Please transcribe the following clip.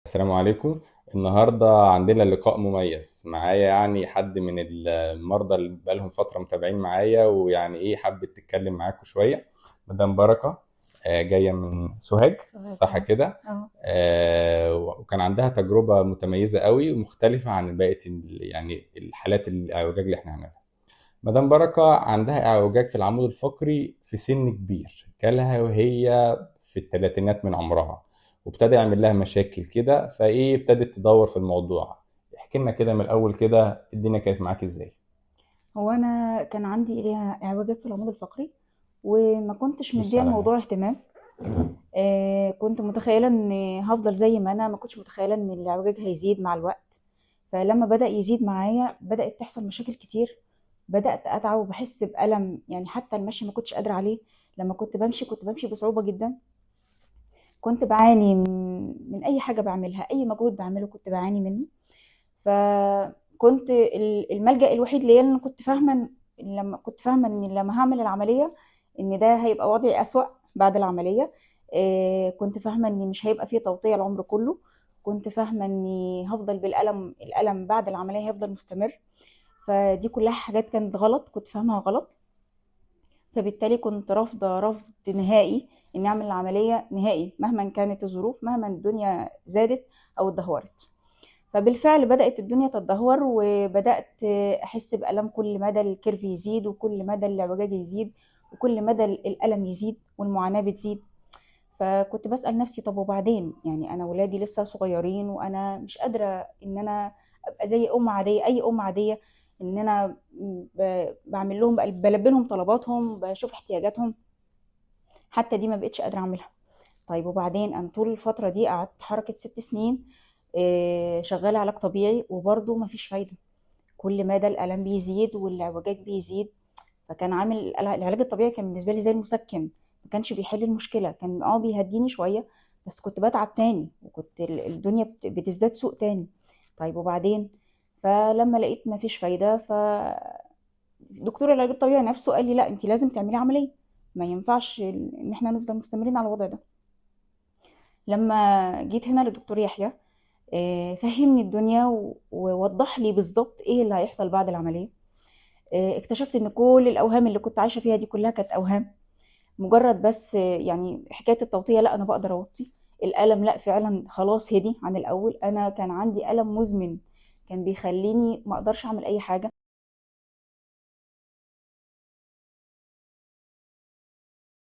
السلام عليكم. النهاردة عندنا لقاء مميز معايا، يعني حد من المرضى اللي بقالهم فترة متابعين معايا، ويعني ايه حابة تتكلم معاكم شوية. مدام بركة جاية من سوهاج، سؤال صح كده؟ اه وكان عندها تجربة متميزة قوي ومختلفة عن بقية يعني الحالات الإعوجاج اللي احنا عملناها. مدام بركة عندها إعوجاج في العمود الفقري في سن كبير، جالها وهي في الثلاثينات من عمرها، وابتدى يعمل لها مشاكل كده، فإيه ابتدت تدور في الموضوع. احكي لنا كده من الأول كده، الدنيا كانت معاك إزاي؟ هو انا كان عندي اعوجاج في العمود الفقري، وما كنتش بص مديه على النبي. الموضوع اهتمام. كنت متخيله ان هفضل زي ما انا، ما كنتش متخيله ان الاعوجاج هيزيد مع الوقت. فلما بدأ يزيد معايا بدأت تحصل مشاكل كتير. بدأت اتعب وبحس بألم، يعني حتى المشي ما كنتش قادره عليه. لما كنت بمشي بصعوبه جدا. كنت بعاني من اي حاجه بعملها، اي مجهود بعمله كنت بعاني منه. فكنت الملجأ الوحيد ليا، ان كنت فاهمه لما كنت فاهمه ان لما هعمل العمليه ان ده هيبقى وضعي أسوأ بعد العمليه. كنت فاهمه ان مش هيبقى فيه توطية العمر كله. كنت فاهمه اني هفضل بالالم، الالم بعد العمليه هيفضل مستمر. فدي كلها حاجات كانت غلط، كنت فاهمها غلط. فبالتالي كنت رافضه رفض نهائي اني اعمل العمليه نهائي، مهما كانت الظروف، مهما الدنيا زادت او اتدهورت. فبالفعل بدأت الدنيا تتدهور، وبدأت أحس بألم كل مدى الكيرف يزيد، وكل مدى الاعوجاج يزيد، وكل مدى الألم يزيد والمعاناة بتزيد. فكنت بسأل نفسي طب وبعدين؟ يعني أنا ولادي لسه صغيرين، وأنا مش قادرة إن أنا أبقى زي أم عادية، أي أم عادية. إن أنا بعمل لهم، بلبي لهم طلباتهم، بشوف احتياجاتهم. حتى دي ما بقتش قادرة أعملها. طيب وبعدين؟ أنا طول الفترة دي قعدت حركة 6 سنين شغالة علاج طبيعي، وبرضه مفيش فايدة. كل مدى الألم بيزيد والعوجاج بيزيد. فكان عامل العلاج الطبيعي كان بالنسبة لي زي المسكن، ما كانش بيحل المشكلة، كان بيهديني شوية. بس كنت بتعب تاني، وكنت الدنيا بتزداد سوء تاني. طيب وبعدين؟ فلما لقيت مفيش فايدة، دكتور العلاج الطبيعي نفسه قال لي لا، انت لازم تعملي عملية. ما ينفعش ان احنا نفضل مستمرين على الوضع ده. لما جيت هنا لدكتور يحيى، فهمني الدنيا ووضح لي بالظبط ايه اللي هيحصل بعد العملية. اكتشفت ان كل الاوهام اللي كنت عايشة فيها دي كلها كانت اوهام. مجرد بس يعني حكاية التوطية، لا انا بقدر اوطي. الالم لا، فعلا خلاص هدي عن الاول. انا كان عندي الم مزمن، كان بيخليني ما اقدرش اعمل اي حاجة.